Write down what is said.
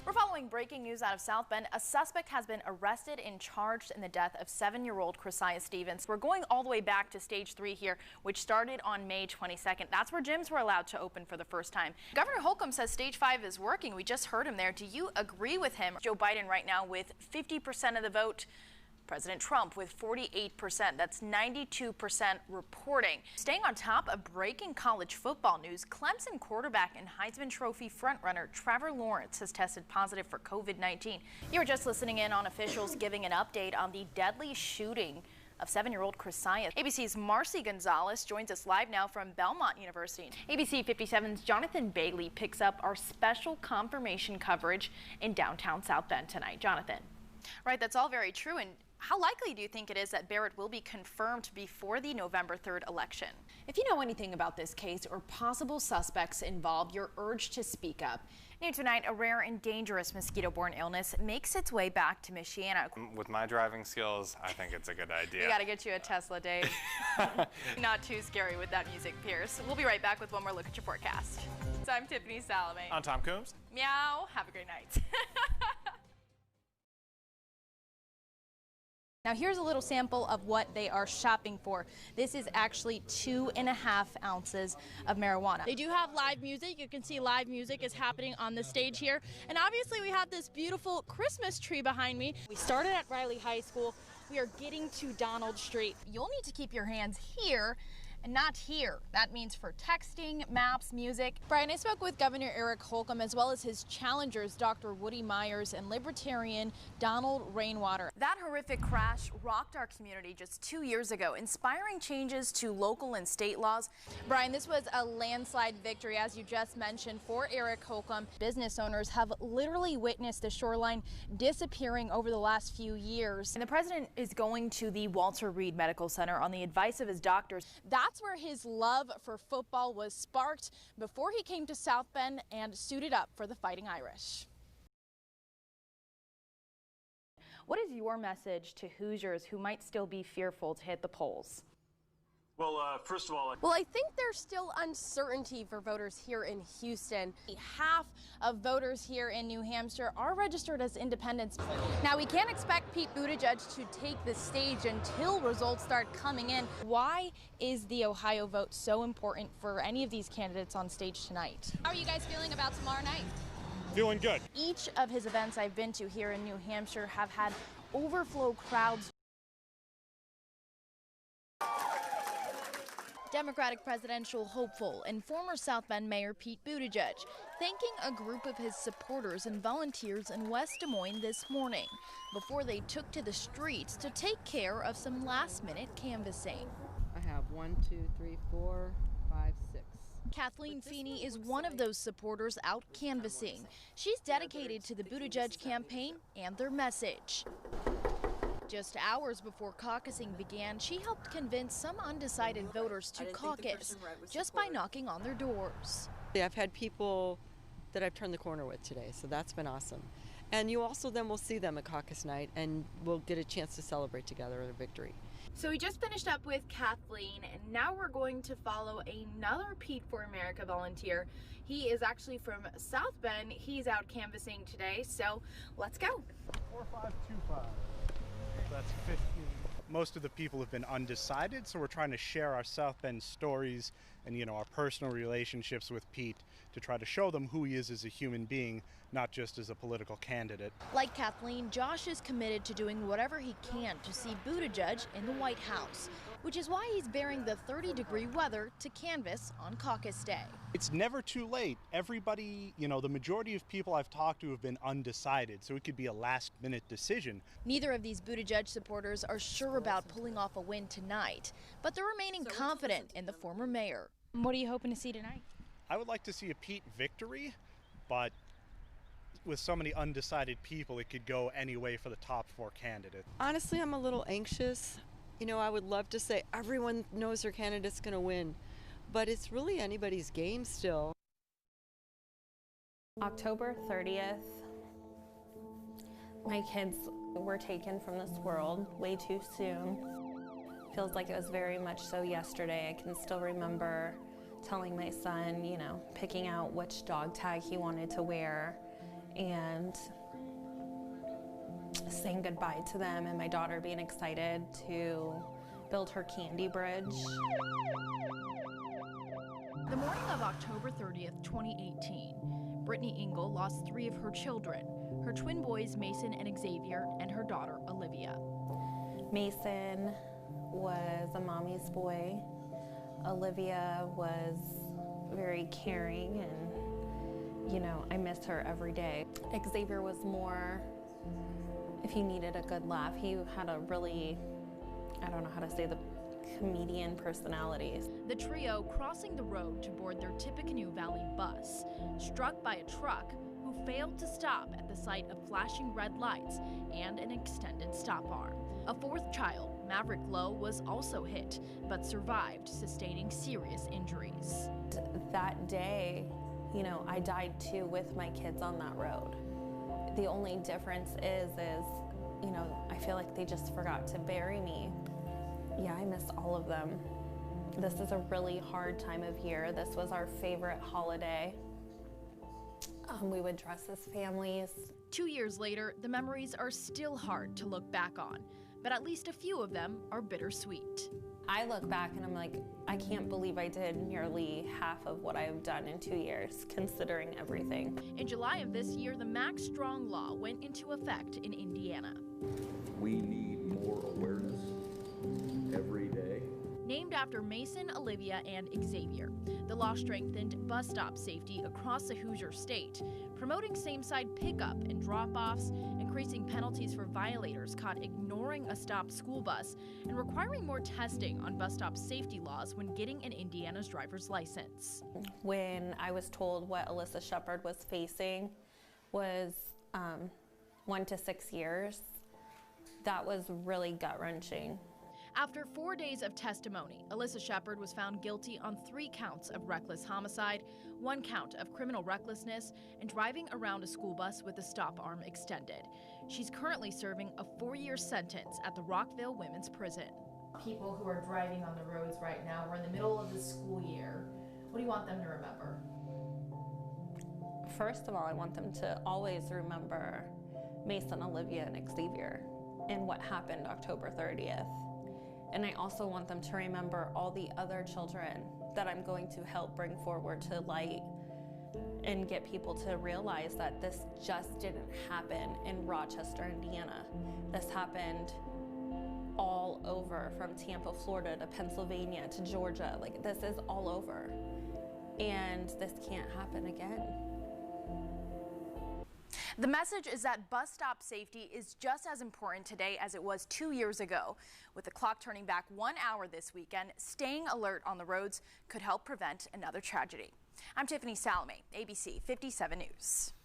We're following breaking news out of South Bend. A suspect has been arrested and charged in the death of 7-year-old Chrisiah Stevens. We're going all the way back to stage 3 here, which started on May 22nd. That's where gyms were allowed to open for the first time. Governor Holcomb says stage 5 is working. We just heard him there. Do you agree with him? Joe Biden right now with 50% of the vote. President Trump with 48%. That's 92% reporting. Staying on top of breaking college football news, Clemson quarterback and Heisman Trophy frontrunner Trevor Lawrence has tested positive for COVID-19. You were just listening in on officials giving an update on the deadly shooting of 7-year-old Chrisiah. ABC's Marcy Gonzalez joins us live now from Belmont University. ABC 57's Jonathan Bailey picks up our special confirmation coverage in downtown South Bend tonight. Jonathan. Right, that's all very true. And how likely do you think it is that Barrett will be confirmed before the November 3rd election? If you know anything about this case or possible suspects involved, you're urged to speak up. New tonight, a rare and dangerous mosquito-borne illness makes its way back to Michiana. With my driving skills, I think it's a good idea. We got to get you a Tesla, Dave. Not too scary with that music, Pierce. We'll be right back with one more look at your forecast. So I'm Tiffany Salameh. I'm Tom Coombs. Meow. Have a great night. Now here's a little sample of what they are shopping for. This is actually 2.5 ounces of marijuana. They do have live music. You can see live music is happening on the stage here. And obviously we have this beautiful Christmas tree behind me. We started at Riley High School. We are getting to Donald Street. You'll need to keep your hands here and not here. That means for texting, maps, music. Brian, I spoke with Governor Eric Holcomb as well as his challengers, Dr. Woody Myers and Libertarian Donald Rainwater. That horrific crash rocked our community just 2 years ago, inspiring changes to local and state laws. Brian, this was a landslide victory, as you just mentioned, for Eric Holcomb. Business owners have literally witnessed the shoreline disappearing over the last few years. And the president is going to the Walter Reed Medical Center on the advice of his doctors. That's where his love for football was sparked before he came to South Bend and suited up for the Fighting Irish. What is your message to Hoosiers who might still be fearful to hit the polls? Well, first of all, I think there's still uncertainty for voters here in Houston. Half of voters here in New Hampshire are registered as independents. Now, we can't expect Pete Buttigieg to take the stage until results start coming in. Why is the Ohio vote so important for any of these candidates on stage tonight? How are you guys feeling about tomorrow night? feeling good. Each of his events I've been to here in New Hampshire have had overflow crowds. Democratic presidential hopeful and former South Bend Mayor Pete Buttigieg thanking a group of his supporters and volunteers in West Des Moines this morning before they took to the streets to take care of some last-minute canvassing. I have 1, 2, 3, 4, 5, 6. Kathleen Feeney is one of those supporters out canvassing. She's dedicated to the Buttigieg campaign and their message. Just hours before caucusing began, she helped convince some undecided voters to caucus just by knocking on their doors. I've had people that I've turned the corner with today, so that's been awesome. And you also then will see them at caucus night and we'll get a chance to celebrate together their victory. So we just finished up with Kathleen, and now we're going to follow another Pete for America volunteer. He is actually from South Bend. He's out canvassing today, so let's go. 4525. That's 15. Most of the people have been undecided, so we're trying to share our South Bend stories and, you know, our personal relationships with Pete to try to show them who he is as a human being, not just as a political candidate. Like Kathleen, Josh is committed to doing whatever he can to see Buttigieg in the White House, which is why he's bearing the 30-degree weather to canvass on caucus day. It's never too late. Everybody, you know, the majority of people I've talked to have been undecided, so it could be a last-minute decision. Neither of these Buttigieg supporters are sure about pulling off a win tonight, but they're remaining confident in the former mayor. What are you hoping to see tonight? I would like to see a Pete victory, but with so many undecided people, it could go any way for the top 4 candidates. Honestly, I'm a little anxious. You know, I would love to say everyone knows their candidate's going to win, but it's really anybody's game still. October 30th, my kids were taken from this world way too soon. Feels like it was very much so yesterday. I can still remember telling my son, you know, picking out which dog tag he wanted to wear and saying goodbye to them, and my daughter being excited to build her candy bridge. The morning of October 30th, 2018, Brittany Engel lost 3 of her children, her twin boys Mason and Xavier, and her daughter Olivia. Mason was a mommy's boy. Olivia was very caring, and you know, I miss her every day. Xavier was more, if he needed a good laugh, he had a really, I don't know how to say, the comedian personalities. The trio crossing the road to board their Tippecanoe Valley bus, struck by a truck who failed to stop at the sight of flashing red lights and an extended stop arm. A 4th child, Maverick Lowe, was also hit, but survived, sustaining serious injuries. That day, you know, I died too with my kids on that road. The only difference is, you know, I feel like they just forgot to bury me. Yeah, I miss all of them. This is a really hard time of year. This was our favorite holiday. We would dress as families. 2 years later, the memories are still hard to look back on, but at least a few of them are bittersweet. I look back and I'm like, I can't believe I did nearly half of what I've done in 2 years, considering everything. In July of this year, the Max Strong Law went into effect in Indiana. We need more awareness every day. Named after Mason, Olivia, and Xavier, the law strengthened bus stop safety across the Hoosier state, promoting same-side pickup and drop-offs, increasing penalties for violators caught ignoring a stopped school bus, and requiring more testing on bus stop safety laws when getting an Indiana's driver's license. When I was told what Alyssa Shepard was facing was 1 to 6 years, that was really gut-wrenching. After 4 days of testimony, Alyssa Shepard was found guilty on 3 counts of reckless homicide, 1 count of criminal recklessness, and driving around a school bus with the stop arm extended. She's currently serving a 4-year sentence at the Rockville Women's Prison. People who are driving on the roads right now, we're in the middle of the school year. What do you want them to remember? First of all, I want them to always remember Mason, Olivia, and Xavier and what happened October 30th. And I also want them to remember all the other children that I'm going to help bring forward to light and get people to realize that this just didn't happen in Rochester, Indiana. This happened all over, from Tampa, Florida to Pennsylvania to Georgia. Like, this is all over. And this can't happen again. The message is that bus stop safety is just as important today as it was 2 years ago. With the clock turning back 1 hour this weekend, staying alert on the roads could help prevent another tragedy. I'm Tiffany Salameh, ABC 57 News.